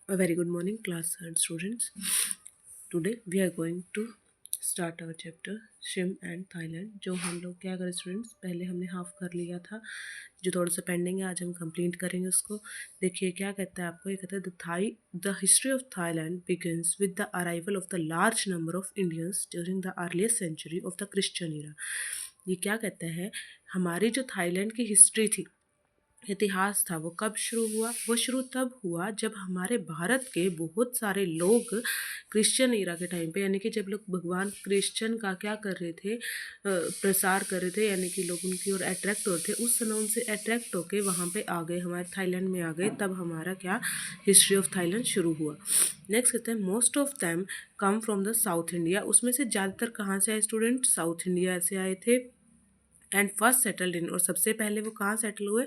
A very good morning, class and students. Today we are going to start our chapter Siam and Thailand. जो हम लोग क्या करें students, पहले हमने हाफ कर लिया था, जो थोड़ा सा पेंडिंग है आज हम कंप्लीट करेंगे उसको। देखिए क्या कहता है आपको, ये कहता है the history of Thailand begins with the arrival of the large number of Indians during the earliest century of the Christian era. ये क्या कहता है, हमारी जो थाईलैंड की हिस्ट्री थी, इतिहास था, वो कब शुरू हुआ? वो शुरू तब हुआ जब हमारे भारत के बहुत सारे लोग क्रिश्चियन ईरा के टाइम पे, यानी कि जब लोग भगवान क्रिश्चियन का क्या कर रहे थे, प्रसार कर रहे थे, यानी कि लोग उनकी ओर अट्रैक्ट हो रहे थे, उस समय उनसे अट्रैक्ट होके वहाँ पे आ गए, हमारे थाईलैंड में आ गए, तब हमारा क्या हिस्ट्री ऑफ थाईलैंड शुरू हुआ। नेक्स्ट कहते हैं most of them come from the south India. उसमें से ज़्यादातर कहाँ से आए स्टूडेंट? साउथ इंडिया से आए थे। एंड फर्स्ट सेटल्ड इन, और सबसे पहले वो कहाँ सेटल हुए?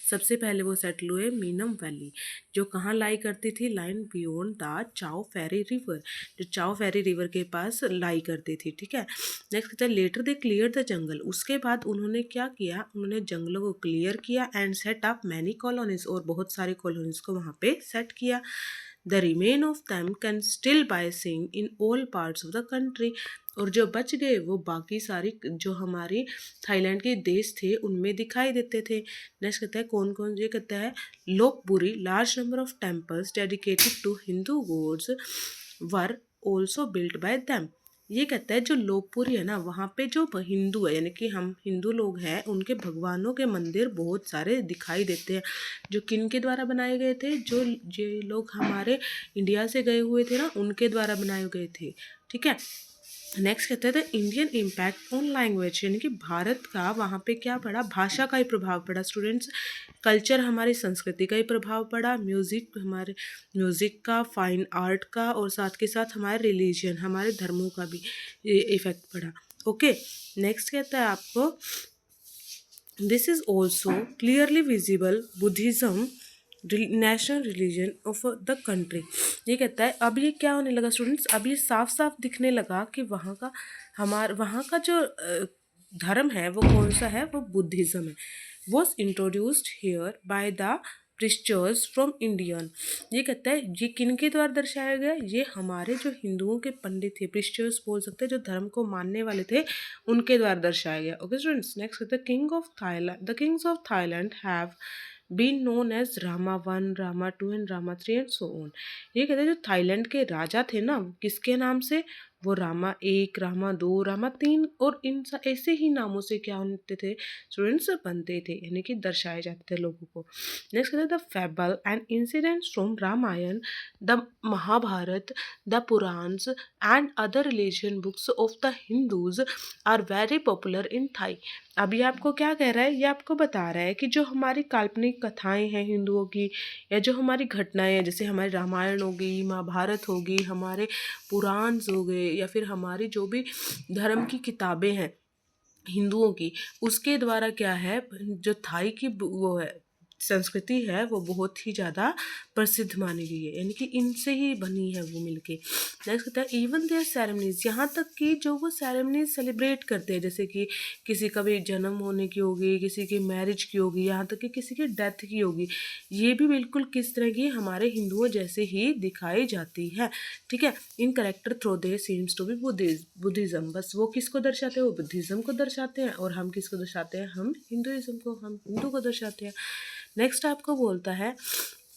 सबसे पहले वो सेटल हुए मीनम वैली, जो कहाँ लाई करती थी? लाइन बियॉन्ड द चाओ फेरी रिवर, जो चाओ फेरी रिवर के पास लाई करती थी। ठीक है। नेक्स्ट कहता है later they clear the jungle. उसके बाद उन्होंने क्या किया? उन्होंने जंगलों को क्लियर किया and set up many colonies, और बहुत सारी कॉलोनीज को वहाँ पे सेट किया। The remain of them can still by seeing in all parts of the country, और जो बच गए वो बाकी सारी जो हमारी थाईलैंड के देश थे उनमें दिखाई देते थे। नेक्स्ट कहता है कौन कौन, ये कहता है Lopburi, large number of temples dedicated to Hindu gods were also built by them. ये कहता है जो लोकपुरी है ना, वहाँ पे जो हिंदू है, यानी कि हम हिंदू लोग हैं, उनके भगवानों के मंदिर बहुत सारे दिखाई देते हैं, जो किन के द्वारा बनाए गए थे? जो लोग हमारे इंडिया से गए हुए थे ना, उनके द्वारा बनाए गए थे। ठीक है। नेक्स्ट कहते हैं the Indian impact on language, यानी कि भारत का वहाँ पे क्या पड़ा? भाषा का ही प्रभाव पड़ा स्टूडेंट्स। कल्चर, हमारी संस्कृति का ही प्रभाव पड़ा। म्यूज़िक, हमारे म्यूज़िक का, फाइन आर्ट का, और साथ के साथ हमारे रिलीजन, हमारे धर्मों का भी इफेक्ट पड़ा। ओके। नेक्स्ट कहता है आपको this is also clearly visible Buddhism national religion of the country. ये कहता है अब ये क्या होने लगा स्टूडेंट्स, अब ये साफ साफ दिखने लगा कि वहाँ का जो धर्म है वो कौन सा है? वो बुद्धिज़्म है। Was introduced here by the preachers from Indian. ये कहता है ये किन के द्वारा दर्शाया गया? ये हमारे जो हिंदुओं के पंडित थे, प्रिस्चर्स बोल सकते हैं, जो धर्म को मानने वाले थे, उनके द्वारा दर्शाया गया। Okay students. नेक्स्ट कहते हैं king of Thailand, the kings of Thailand have been known as Rama 1, Rama 2 and Rama 3 and so on. ये कहते हैं जो थाईलैंड के राजा थे ना, किसके नाम से? वो रामा 1, रामा 2, रामा 3 और इन ऐसे ही नामों से क्या होते थे स्टूडेंट्स? बनते थे, यानी कि दर्शाए जाते थे लोगों को। नेक्स्ट कहते हैं the fable and incidents from Ramayana, the Mahabharata, the Puranas and other religion books of the Hindus are very popular in Thai. अब ये आपको क्या कह रहा है? ये आपको बता रहा है कि जो हमारी काल्पनिक कथाएं हैं हिंदुओं की, या जो हमारी घटनाएं हैं, जैसे हमारी रामायण हो गई, महाभारत होगी, हमारे पुराण हो गए, या फिर हमारी जो भी धर्म की किताबें हैं हिंदुओं की, उसके द्वारा क्या है, जो थाई की वो है संस्कृति है, वो बहुत ही ज़्यादा प्रसिद्ध मानी गई है, यानी कि इनसे ही बनी है वो मिलके। नेक्स्ट कहता है इवन देयर सेरेमनीज, यहाँ तक कि जो वो सेरेमनीज सेलिब्रेट करते हैं, जैसे कि किसी का भी जन्म होने की होगी, किसी की मैरिज की होगी, यहाँ तक कि किसी की डेथ की होगी, ये भी बिल्कुल किस तरह की हमारे हिंदुओं जैसे ही दिखाई जाती है। ठीक है। In character through they seems to be Buddhism, बस वो किसको दर्शाते हैं? वो बुद्धिज़्म को दर्शाते हैं। और हम किसको दर्शाते हैं? हम हिंदुइज्म को, हम हिंदू को दर्शाते हैं। नेक्स्ट आपको बोलता है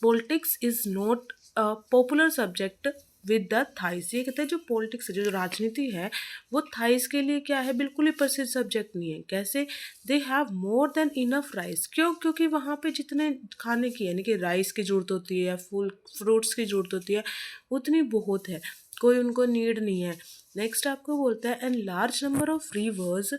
politics is not a popular subject with the thighs. ये कहते हैं जो पॉलिटिक्स है, जो राजनीति है, वो थाइस के लिए क्या है? बिल्कुल ही प्रसिद्ध सब्जेक्ट नहीं है। कैसे? They have more than enough rice. क्यों? क्योंकि वहाँ पे जितने खाने की, यानी कि राइस की ज़रूरत होती है या फूल फ्रूट्स की ज़रूरत होती है, उतनी बहुत है, कोई उनको नीड नहीं है। नेक्स्ट आपको बोलता है and large number of rivers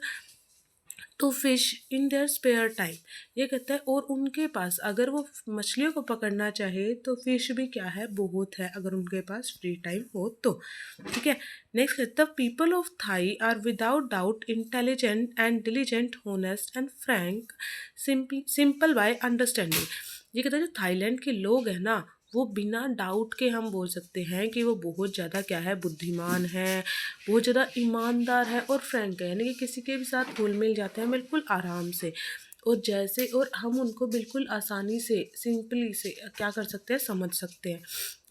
to fish in their spare time. ये कहता है और उनके पास अगर वो मछलियों को पकड़ना चाहे तो फिश भी क्या है? बहुत है, अगर उनके पास फ्री टाइम हो तो। ठीक है। नेक्स्ट कहता है people of Thai are without doubt intelligent and diligent, honest and frank, simple by understanding. ये कहता है जो थाईलैंड के लोग हैं ना, वो बिना डाउट के हम बोल सकते हैं कि वो बहुत ज़्यादा क्या है? बुद्धिमान है, बहुत ज़्यादा ईमानदार है और फ्रैंक है, यानी कि किसी के भी साथ घुल मिल जाते हैं बिल्कुल आराम से, और जैसे और हम उनको बिल्कुल आसानी से, सिंपली से क्या कर सकते हैं? समझ सकते हैं।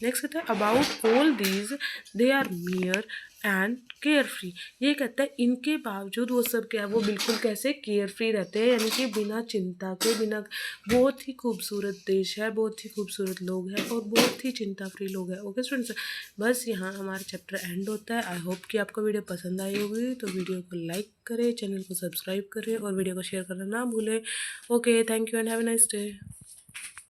नेक्स्ट कहता है about all these they are mere and care free. ये कहता है इनके बावजूद वो सब क्या है, वो बिल्कुल कैसे केयर फ्री रहते हैं, यानी कि बिना चिंता के, बिना, बहुत ही खूबसूरत देश है, बहुत ही खूबसूरत लोग हैं और बहुत ही चिंता फ्री लोग हैं। ओके स्टूडेंट्स, बस यहाँ हमारा चैप्टर एंड होता है। आई होप कि आपको वीडियो पसंद आई होगी, तो वीडियो को लाइक करें, चैनल को सब्सक्राइब करें और वीडियो को शेयर करना ना भूलें। Okay, thank you and have a nice day.